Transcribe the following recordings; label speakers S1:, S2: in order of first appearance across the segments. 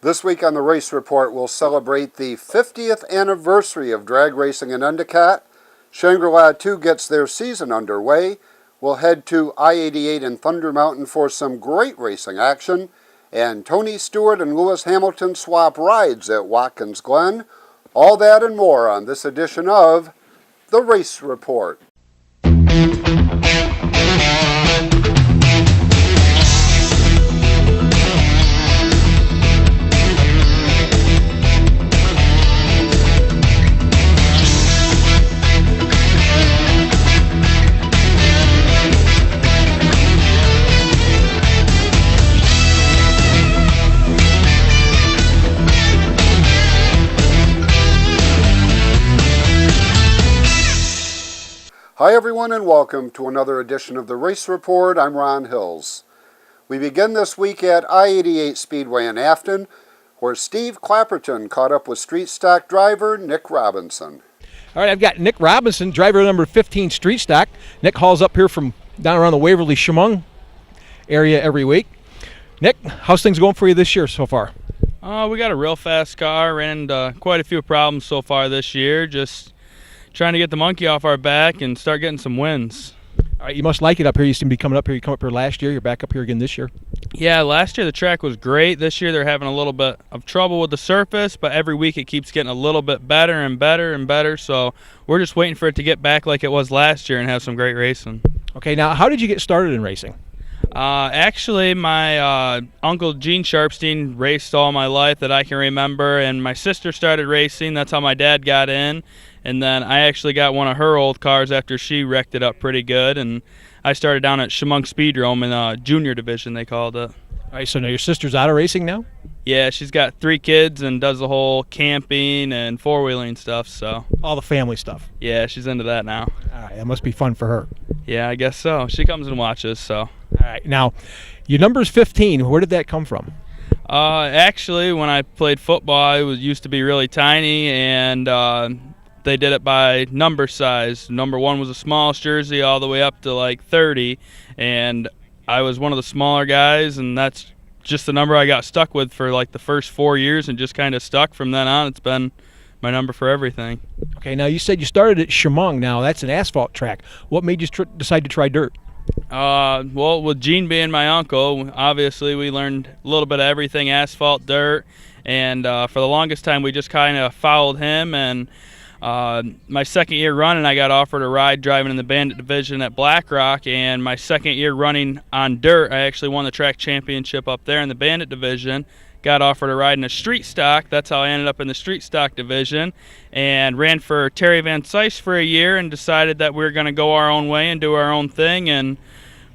S1: This week on the Race Report, we'll celebrate the 50th anniversary of drag racing in Endicott. Shangri-La 2 gets their season underway. We'll head to I-88 in Thunder Mountain for some great racing action. And Tony Stewart and Lewis Hamilton swap rides at Watkins Glen. All that and more on this edition of the Race Report. Hi everyone and welcome to another edition of the Race Report. I'm Ron Hills. We begin this week at I-88 Speedway in Afton, where Steve Clapperton caught up with street stock driver Nick Robinson.
S2: All right, I've got Nick Robinson, driver number 15 street stock. Nick hauls up here from down around the Waverly Chemung area every week. Nick, how's things going for you this year so far?
S3: We got a real fast car and quite a few problems so far this year. Just trying to get the monkey off our back and start getting some wins.
S2: All right, you must like it up here. You seem to be coming up here. You come up here last year. You're back up here again this year.
S3: Yeah, last year the track was great. This year they're having a little bit of trouble with the surface, but every week it keeps getting a little bit better and better and better. So we're just waiting for it to get back like it was last year and have some great racing.
S2: Okay, now how did you get started in racing?
S3: Actually, my uncle Gene Sharpstein raced all my life that I can remember, and my sister started racing. That's how my dad got in. And then I actually got one of her old cars after she wrecked it up pretty good, and I started down at Chemung Speedrome in junior division, they called it.
S2: All right, so now your sister's out of racing now?
S3: Yeah, she's got 3 kids and does the whole camping and four-wheeling stuff, so.
S2: All the family stuff?
S3: Yeah, she's into that now.
S2: All right, that must be fun for her.
S3: Yeah, I guess so. She comes and watches, so.
S2: All right, now, your number's 15. Where did that come from?
S3: Actually, when I played football, I used to be really tiny, and they did it by number size. Number 1 was the smallest jersey all the way up to like 30, and I was one of the smaller guys, and that's just the number I got stuck with for like the first 4 years and just kind of stuck from then on. It's been my number for everything.
S2: Okay, now you said you started at Chemung. Now that's an asphalt track. What made you decide to try dirt?
S3: Well, with Gene being my uncle, obviously we learned a little bit of everything, asphalt, dirt, and for the longest time we just kind of followed him. And my second year running, I got offered a ride driving in the Bandit division at Black Rock, and my second year running on dirt, I actually won the track championship up there in the Bandit division. Got offered a ride in a street stock. That's how I ended up in the street stock division, and ran for Terry Van Sice for a year and decided that we were going to go our own way and do our own thing, and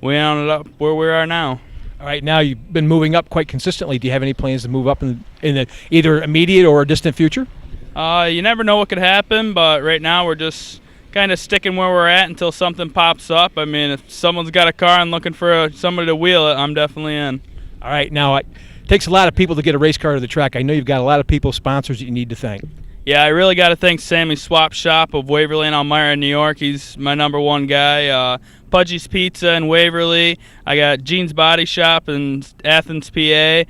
S3: we ended up where we are now.
S2: All right, now you've been moving up quite consistently. Do you have any plans to move up in the either immediate or distant future?
S3: You never know what could happen, but right now we're just kind of sticking where we're at until something pops up. I mean, if someone's got a car and looking for somebody to wheel it, I'm definitely in.
S2: All right, now it takes a lot of people to get a race car to the track. I know you've got a lot of people, sponsors that you need to thank.
S3: Yeah, I really got to thank Sammy Swap Shop of Waverly and Elmira, New York. He's my number 1 guy. Pudgy's Pizza in Waverly. I got Gene's Body Shop in Athens, PA.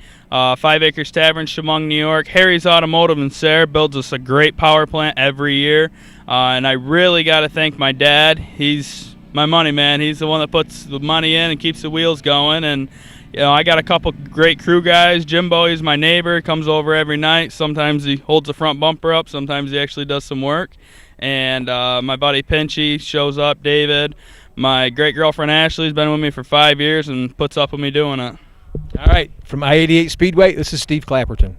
S3: 5 Acres Tavern, Chemung, New York. Harry's Automotive in Sayre builds us a great power plant every year. And I really got to thank my dad. He's my money man. He's the one that puts the money in and keeps the wheels going. And you know, I got a couple great crew guys. Jimbo, he's my neighbor, comes over every night. Sometimes he holds the front bumper up. Sometimes he actually does some work. And my buddy Pinchy shows up, David. My great girlfriend Ashley's been with me for 5 years and puts up with me doing it.
S2: All right, from I-88 Speedway, this is Steve Clapperton.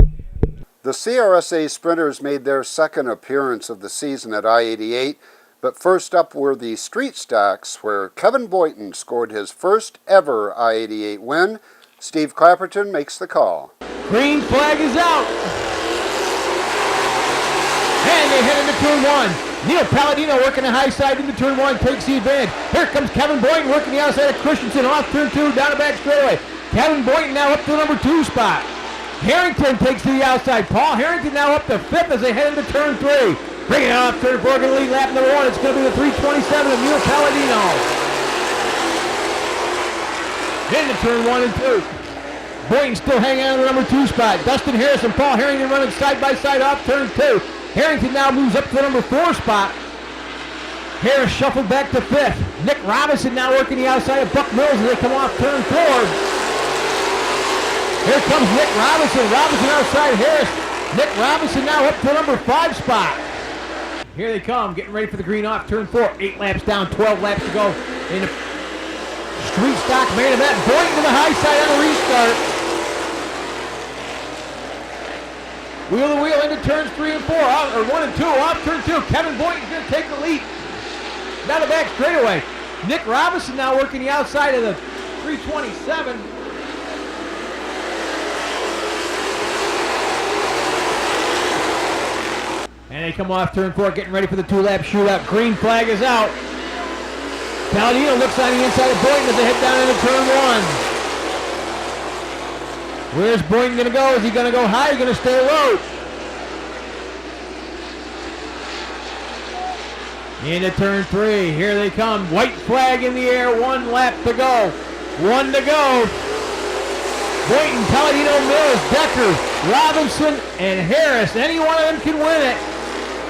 S1: The CRSA Sprinters made their second appearance of the season at I-88, but first up were the street stocks, where Kevin Boynton scored his first ever I-88 win. Steve Clapperton makes the call.
S4: Green flag is out. And they head into turn 1. Neil Palladino working the high side into turn 1, takes the advantage. Here comes Kevin Boynton working the outside of Christensen off turn 2, down the back straightaway. Kevin Boynton now up to the number 2 spot. Harrington takes to the outside. Paul Harrington now up to 5th as they head into turn 3. Bringing it off turn 4, going to lead lap number 1. It's going to be the 327 of Neil Palladino. Into turn 1 and 2. Boynton still hanging on to the number 2 spot. Dustin Harris and Paul Harrington running side by side off turn 2. Harrington now moves up to the number 4 spot. Harris shuffled back to 5th. Nick Robinson now working the outside of Buck Mills as they come off turn 4. Here comes Nick Robinson. Robinson outside Harris. Nick Robinson now up to the number 5 spot. Here they come, getting ready for the green off turn 4. 8 laps down, 12 laps to go in the street stock main event. Boynton to the high side on the restart. Wheel to wheel into turns 3 and 4, or 1 and 2, off turn 2. Kevin Boynton's going to take the lead. Down the back straightaway. Nick Robinson now working the outside of the 327. And they come off turn 4, getting ready for the 2-lap shootout. Green flag is out. Palladino looks on the inside of Boynton as they head down into turn 1. Where's Boynton going to go? Is he going to go high or going to stay low? Into turn 3. Here they come. White flag in the air. 1 lap to go. 1 to go. Boynton, Palladino, Mills, Decker, Robinson, and Harris. Any one of them can win it.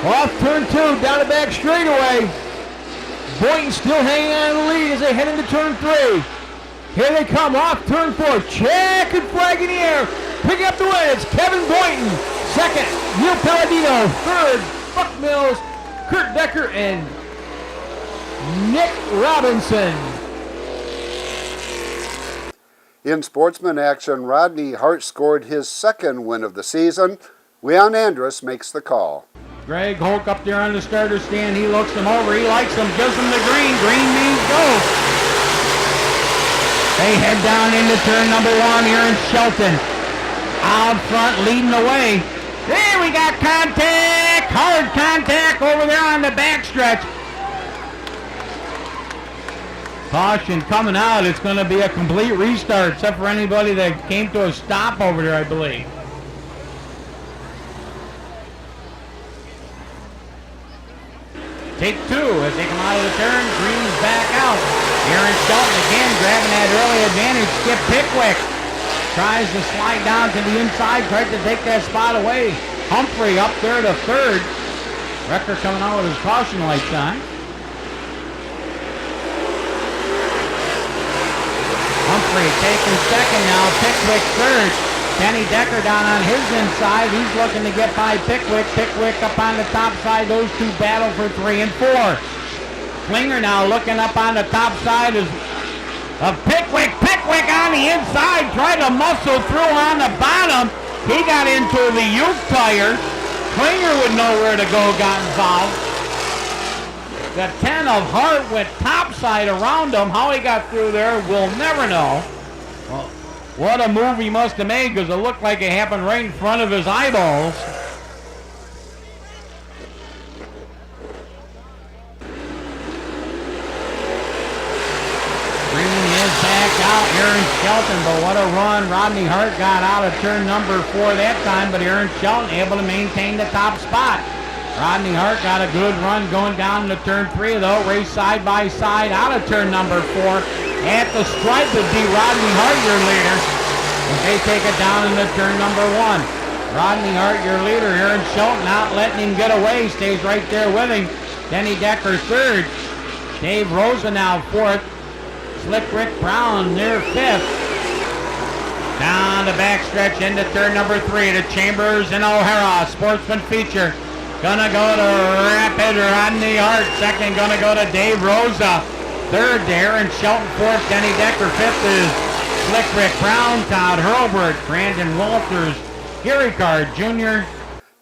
S4: Off turn 2, down the back straightaway. Boynton still hanging on to the lead as they head into turn 3. Here they come, off turn 4. Checkered flag in the air. Picking up the win, it's Kevin Boynton. Second, Neil Palladino. Third, Buck Mills, Kurt Decker, and Nick Robinson.
S1: In sportsman action, Rodney Hart scored his 2nd win of the season. Leon Andrus makes the call.
S4: Greg Holk up there on the starter stand. He looks them over. He likes them. Gives them the green. Green means go. They head down into turn number 1 here in Shelton. Out front leading the way. There we got contact. Hard contact over there on the backstretch. Caution coming out. It's going to be a complete restart except for anybody that came to a stop over there, I believe. Take 2 as they come out of the turn. Green's back out. Aaron Shelton again grabbing that early advantage. Skip Pickwick tries to slide down to the inside. Tries to take that spot away. Humphrey up there to 3rd. Wrecker coming out with his caution lights on. Humphrey taking 2nd now. Pickwick 3rd. Kenny Decker down on his inside. He's looking to get by Pickwick. Pickwick up on the top side. Those 2 battle for 3 and 4. Klinger now looking up on the top side of Pickwick. Pickwick on the inside. Tried to muscle through on the bottom. He got into the Uke tire. Klinger would know where to go, got involved. The 10 of Hart went topside around him. How he got through there, we'll never know. Well, what a move he must have made, because it looked like it happened right in front of his eyeballs. Green is back out. Aaron Shelton, but what a run. Rodney Hart got out of turn number 4 that time, but Aaron Shelton able to maintain the top spot. Rodney Hart got a good run going down to turn 3, though. Race side by side out of turn number 4. At the stripe would be Rodney Hart, your leader. And they take it down into turn number 1. Rodney Hart, your leader. Aaron Shelton not letting him get away. Stays right there with him. Kenny Decker 3rd. Dave Rosa now 4th. Slick Rick Brown near 5th. Down the backstretch into turn number 3 to Chambers and O'Hara. Sportsman feature. Gonna go to Rapid Rodney Hart. 2nd gonna go to Dave Rosa. 3rd to Aaron Shelton. 4th Kenny Decker. 5th is Slick Rick Brown, Todd Hurlburt, Brandon Walters, Gary Card Jr.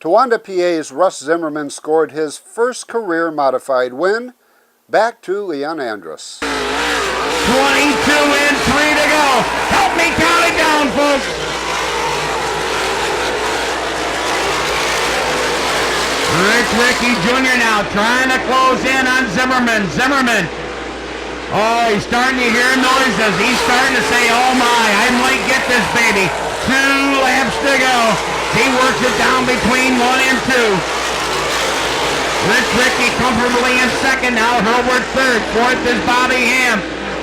S1: Towanda, PA's Russ Zimmerman scored his 1st career modified win. Back to Leon Andrus.
S4: 22 and 3 to go. Help me count it down, folks. Ricky Jr. now trying to close in on Zimmerman. Zimmerman. Oh, he's starting to hear noises. He's starting to say, oh my, I might get this baby. 2 laps to go. He works it down between 1 and 2. Rich Ricky comfortably in 2nd now. Hurlburt 3rd. 4th is Bobby Ham.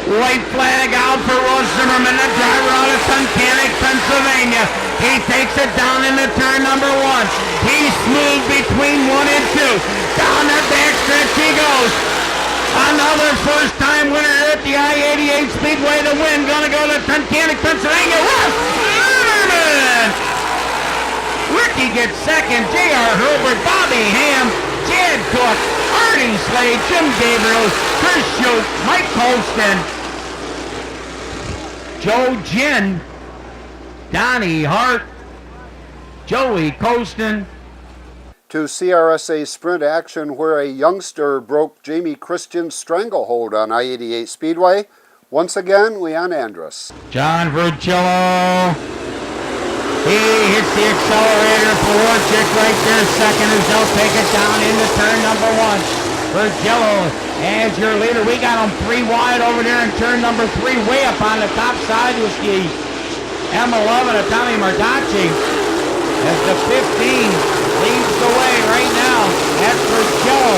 S5: White flag out for Ross Zimmerman, the driver out of Tunkhannock, Pennsylvania. He takes it down into turn number 1. He's smooth between 1 and 2. Down that backstretch he goes. Another first-time winner at the I-88 Speedway. The win gonna go to Tunkhannock, Pennsylvania. Ross Zimmerman! Ricky gets second. J.R. Herbert, Bobby Ham, Chad Cook, Artie Slade, Jim Gabriel, Chris Schultz, Mike Colston, Joe Ginn, Donnie Hart, Joey Colston.
S1: To CRSA sprint action where a youngster broke Jamie Christian's stranglehold on I-88 Speedway. Once again, Leon Andrus.
S5: John Vergillo. He hits the accelerator for Warchick right there. Second as they'll take it down into turn number 1. Vergillo as your leader. We got him 3 wide over there in turn number 3. Way up on the top side was the M11 of Tommy Mardacci. As the 15 leads the way right now. That's Vergillo.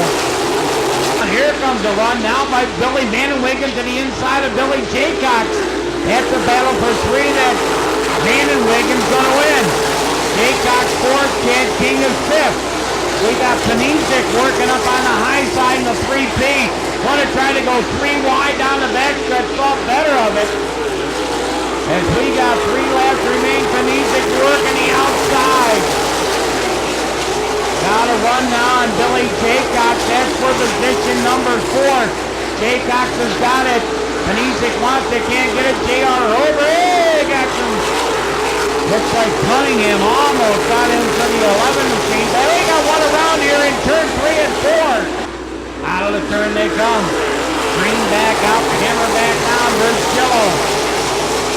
S5: Here comes a run now by Billy Vandenwegen to the inside of Billy Jaycox. That's the battle for 3 that Vandenwegen's gonna win. Jaycox 4th, Chad King is 5th. We got Panisic working up on the high side in the 3P. Want to try to go 3 wide down the backstretch, thought better of it. As we got 3 laps remain, Panisic working the outside. Got a run now on Billy Jaycox. That's for position number 4. Jaycox has got it. Panisic wants it, can't get it. J.R. over. Hey, got some. Looks like Cunningham almost got into the 11 machine. But they got one around here in turn 3 and 4. Out of the turn they come. Green back out, hammer back down. Vergillo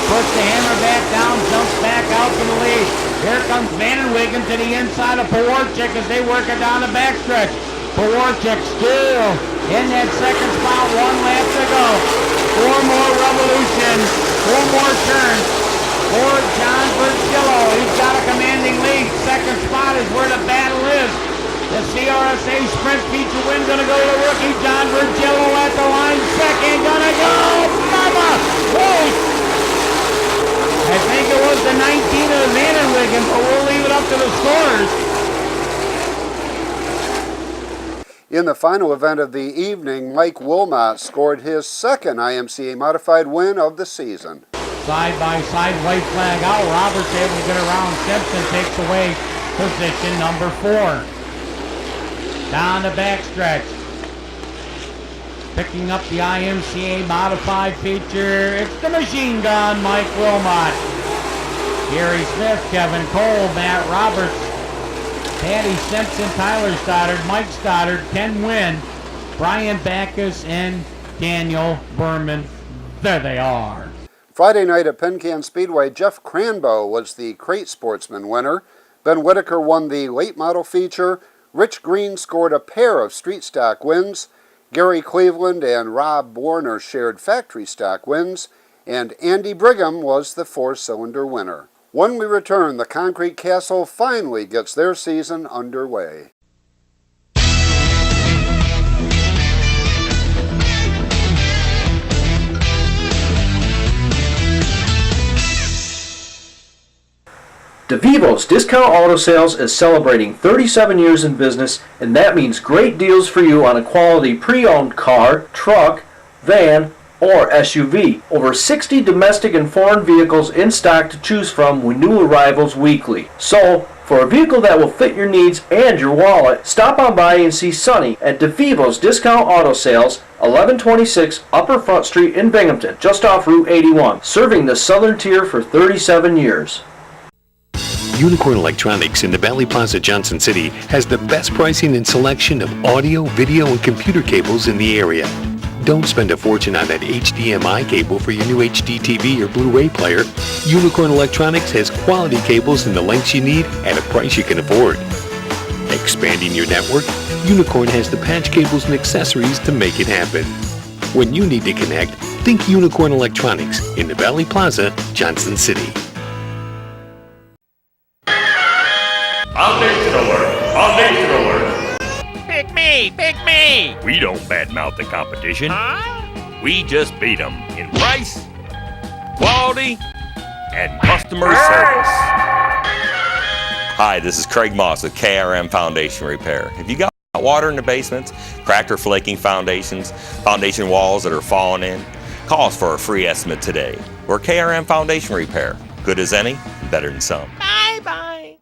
S5: puts the hammer back down, jumps back out to the lead. Here comes Vandenwegen to the inside of Pawarchik as they work it down the backstretch. Pawarchik still in that second spot, 1 lap to go. 4 more revolutions, 4 more turns for John Vergillo. He's got a commanding lead. Second spot is where the battle is. The CRSA Sprint Feature win gonna go to rookie John Vergillo at the line. Second gonna go, mama! Whoa! I think it was the 19 of Vandenwegen, but we'll leave it up to the scorers.
S1: In the final event of the evening, Mike Wilmot scored his 2nd IMCA modified win of the season.
S5: Side by side, white flag out. Roberts able to get around. Simpson takes away position number 4. Down the backstretch. Picking up the IMCA modified feature, it's the machine gun, Mike Wilmot. Gary Smith, Kevin Cole, Matt Roberts, Patty Simpson, Tyler Stoddard, Mike Stoddard, Ken Wynn, Brian Backus, and Daniel Berman. There they are.
S1: Friday night at Pencan Speedway, Jeff Cranbo was the Crate Sportsman winner. Ben Whitaker won the late model feature. Rich Green scored a pair of street stock wins. Gary Cleveland and Rob Warner shared factory stock wins, and Andy Brigham was the 4-cylinder winner. When we return, the Concrete Castle finally gets their season underway.
S6: DeVivo's Discount Auto Sales is celebrating 37 years in business, and that means great deals for you on a quality pre-owned car, truck, van, or SUV. Over 60 domestic and foreign vehicles in stock to choose from with new arrivals weekly. So, for a vehicle that will fit your needs and your wallet, stop on by and see Sonny at DeVivo's Discount Auto Sales, 1126 Upper Front Street in Binghamton, just off Route 81, serving the southern tier for 37 years.
S7: Unicorn Electronics in the Valley Plaza, Johnson City has the best pricing and selection of audio, video, and computer cables in the area. Don't spend a fortune on that HDMI cable for your new HD TV or Blu-ray player. Unicorn Electronics has quality cables in the lengths you need at a price you can afford. Expanding your network? Unicorn has the patch cables and accessories to make it happen. When you need to connect, think Unicorn Electronics in the Valley Plaza, Johnson City.
S8: Audition alert! Audition alert!
S9: Pick me! Pick me!
S8: We don't badmouth the competition.
S9: Huh?
S8: We just beat them in price, quality, and customer service. Hi, this is Craig Moss with KRM Foundation Repair. If you got water in the basements, cracked or flaking foundations, foundation walls that are falling in, call us for a free estimate today. We're KRM Foundation Repair. Good as any, better than some. Bye-bye.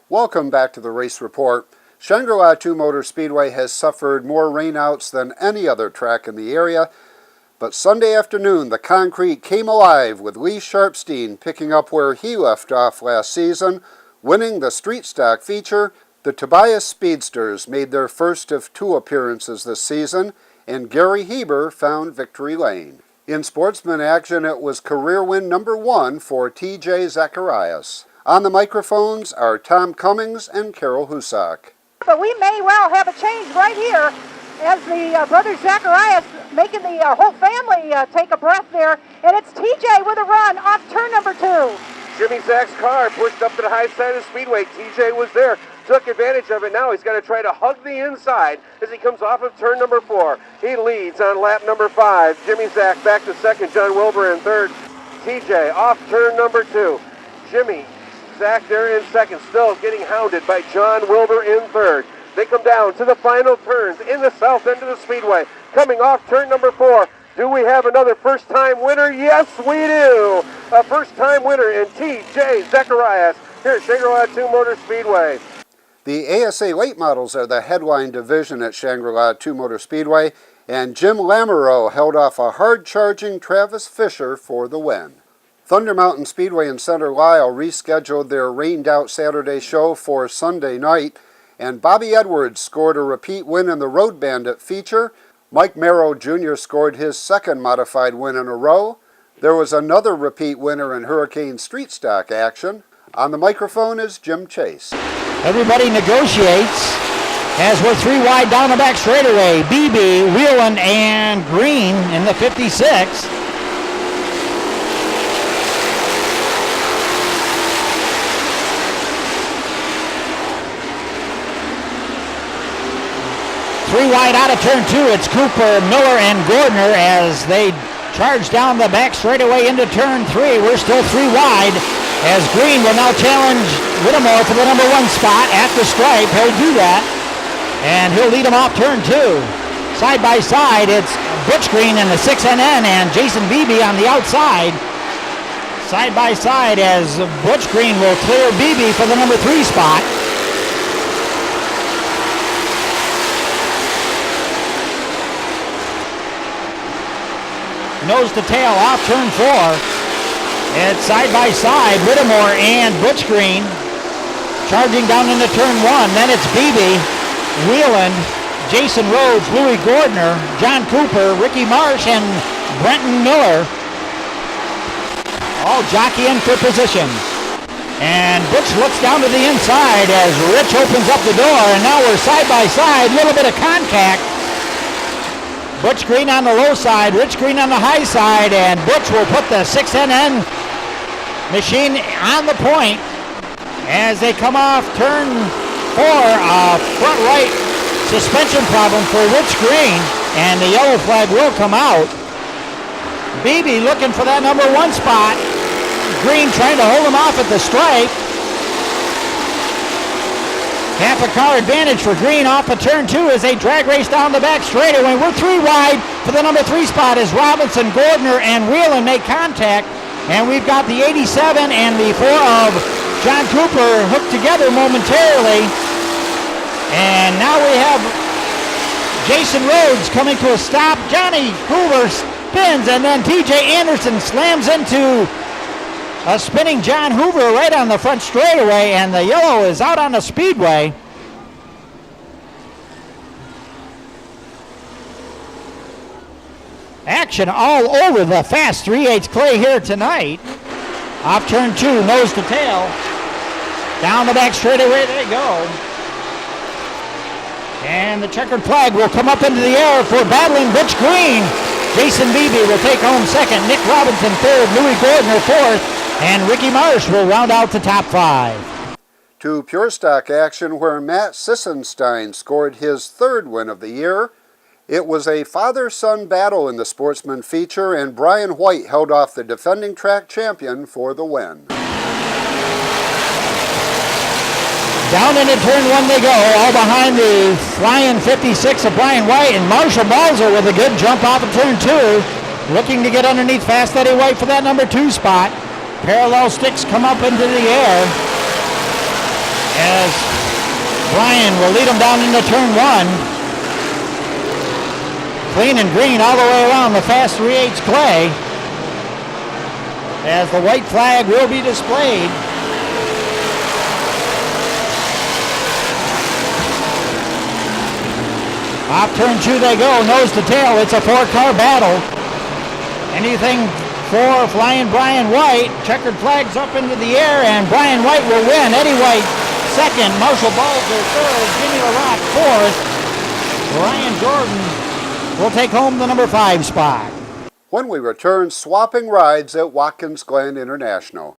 S1: Welcome back to the Race Report. Shangri-La 2 Motor Speedway has suffered more rainouts than any other track in the area, but Sunday afternoon the concrete came alive with Lee Sharpstein picking up where he left off last season, winning the street stock feature. The Tobias Speedsters made their first of 2 appearances this season, and Gary Heber found victory lane. In sportsman action, it was career win number 1 for T.J. Zacharias. On the microphones are Tom Cummings and Carol Husak.
S9: But we may well have a change right here as the brothers Zacharias making the whole family take a breath there. And it's TJ with a run off turn number 2.
S10: Jimmy Zach's car pushed up to the high side of the speedway. TJ was there, took advantage of it. Now he's got to try to hug the inside as he comes off of turn number 4. He leads on lap number 5. Jimmy Zach back to second, John Wilbur in third. TJ off turn number 2. Jimmy Zach there in second, still getting hounded by John Wilbur in third. They come down to the final turns in the south end of the speedway. Coming off turn number 4. Do we have another first-time winner? Yes, we do. A first-time winner in T.J. Zacharias here at Shangri-La 2 Motor Speedway.
S1: The ASA late models are the headline division at Shangri-La 2 Motor Speedway, and Jim Lamoureux held off a hard-charging Travis Fisher for the win. Thunder Mountain Speedway in Center Lisle rescheduled their rained-out Saturday show for Sunday night, and Bobby Edwards scored a repeat win in the Road Bandit feature. Mike Merrow Jr. scored his second modified win in a row. There was another repeat winner in Hurricane Street Stock action. On the microphone is Jim Chase.
S5: Everybody negotiates as we're 3 wide down the back straightaway. BB, Whelan, and Green in the 56. Three wide out of turn 2. It's Cooper, Miller, and Gordner as they charge down the back straightaway into turn 3. We're still 3 wide as Green will now challenge Whittemore for the number 1 spot at the stripe. He'll do that, and he'll lead him off turn 2. Side by side, it's Butch Green in the 6NN and Jason Beebe on the outside. Side by side as Butch Green will clear Beebe for the number 3 spot. Nose to tail off turn 4. It's side by side, Whittemore and Butch Green charging down into turn 1. Then it's Beebe, Whelan, Jason Rhodes, Louis Gordner, John Cooper, Ricky Marsh, and Brenton Miller all jockeying for position. And Butch looks down to the inside as Rich opens up the door, and now we're side by side, a little bit of contact. Butch Green on the low side, Rich Green on the high side, and Butch will put the 6NN machine on the point as they come off turn 4. Front right suspension problem for Rich Green, and the yellow flag will come out. Beebe looking for that number 1 spot. Green trying to hold him off at the stripe. Half a car advantage for Green off of turn 2 as they drag race down the back straightaway. We're 3 wide for the number 3 spot as Robinson, Gordner, and Whelan make contact. And we've got the 87 and the 4 of John Cooper hooked together momentarily. And now we have Jason Rhodes coming to a stop. Johnny Hoover spins, and then TJ Anderson slams into a spinning John Hoover right on the front straightaway, and the yellow is out on the speedway. Action all over the fast 3/8 clay here tonight. Off turn 2, nose to tail. Down the back straightaway they go. And the checkered flag will come up into the air for battling Butch Green. Jason Beebe will take home second, Nick Robinson third, Louis Gordner fourth, and Ricky Marsh will round out the top 5.
S1: To pure stock action where Matt Sissenstein scored his 3rd win of the year. It was a father-son battle in the sportsman feature, and Brian White held off the defending track champion for the win.
S5: Down into turn one they go, all behind the flying 56 of Brian White, and Marshall Balzer with a good jump off of turn two, looking to get underneath Fast Eddie White for that number 2 spot. Parallel sticks come up into the air as Brian will lead them down into turn one. Clean and green all the way around the Fast 3/8 clay as the white flag will be displayed. Off turn 2 they go, nose to tail. It's a 4-car battle. Anything for flying Brian White. Checkered flags up into the air, and Brian White will win. Eddie White second, Marshall Balzer third, Jimmy LaRock fourth. Ryan Jordan will take home the number 5 spot.
S1: When we return, swapping rides at Watkins Glen International.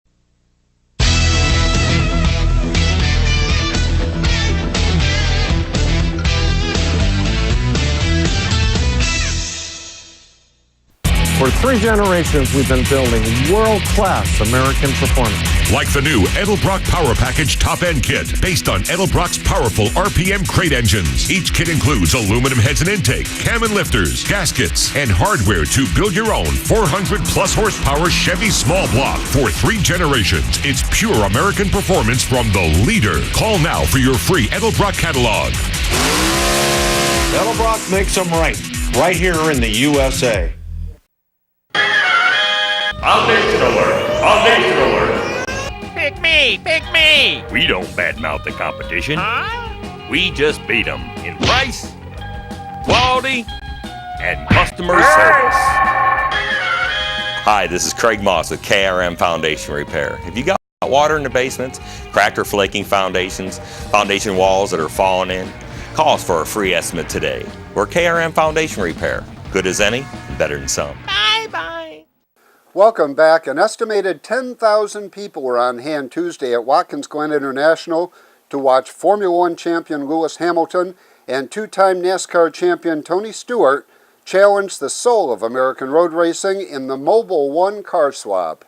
S11: For 3 generations, we've been building world-class American performance.
S12: Like the new Edelbrock Power Package Top-End Kit, based on Edelbrock's powerful RPM crate engines. Each kit includes aluminum heads and intake, cam and lifters, gaskets, and hardware to build your own 400-plus horsepower Chevy small block. For 3 generations, it's pure American performance from the leader. Call now for your free Edelbrock catalog.
S11: Edelbrock makes them right here in the USA.
S8: Foundation alert! Foundation alert!
S5: Pick me! Pick me!
S8: We don't badmouth the competition.
S5: Huh?
S8: We just beat them in price, quality, and customer service. Hi, this is Craig Moss with KRM Foundation Repair. If you got water in the basements, cracked or flaking foundations, foundation walls that are falling in, call us for a free estimate today. We're KRM Foundation Repair. Good as any, better than some.
S5: Bye-bye.
S1: Welcome back. An estimated 10,000 people were on hand Tuesday at Watkins Glen International to watch Formula One champion Lewis Hamilton and 2-time NASCAR champion Tony Stewart challenge the soul of American road racing in the Mobil 1 car swap.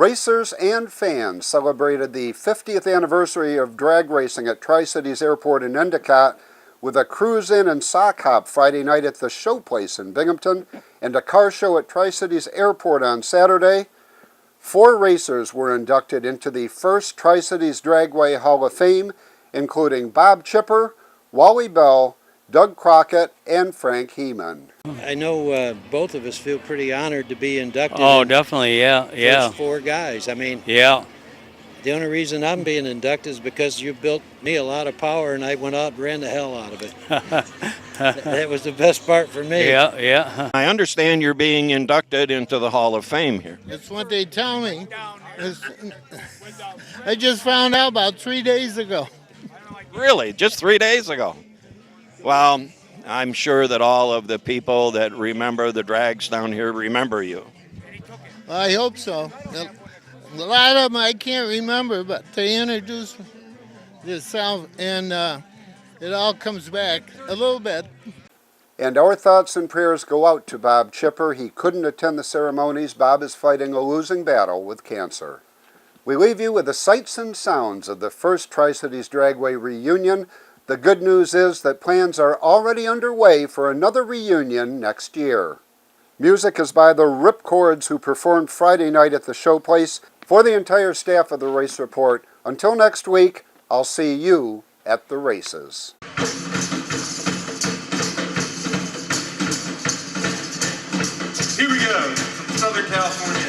S1: Racers and fans celebrated the 50th anniversary of drag racing at Tri-Cities Airport in Endicott with a cruise-in and sock hop Friday night at the Showplace in Binghamton and a car show at Tri-Cities Airport on Saturday. 4 racers were inducted into the first Tri-Cities Dragway Hall of Fame, including Bob Chipper, Wally Bell, Doug Crockett, and Frank Heeman.
S13: I know both of us feel pretty honored to be inducted.
S14: Oh, definitely, yeah, yeah.
S13: First 4 guys. I mean,
S14: yeah.
S13: The only reason I'm being inducted is because you built me a lot of power, and I went out and ran the hell out of it. That was the best part for me.
S14: Yeah, yeah.
S15: I understand you're being inducted into the Hall of Fame here.
S16: That's what they tell me. I just found out about 3 days ago.
S15: Really? Just 3 days ago? Well, I'm sure that all of the people that remember the drags down here remember you.
S16: I hope so. A lot of them I can't remember, but they introduced themselves, and it all comes back a little bit.
S1: And our thoughts and prayers go out to Bob Chipper. He couldn't attend the ceremonies. Bob is fighting a losing battle with cancer. We leave you with the sights and sounds of the first Tri-Cities Dragway reunion. The good news is that plans are already underway for another reunion next year. Music is by the Ripcords, who performed Friday night at the Showplace. For the entire staff of the Race Report, until next week, I'll see you at the races.
S17: Here we go, from Southern California.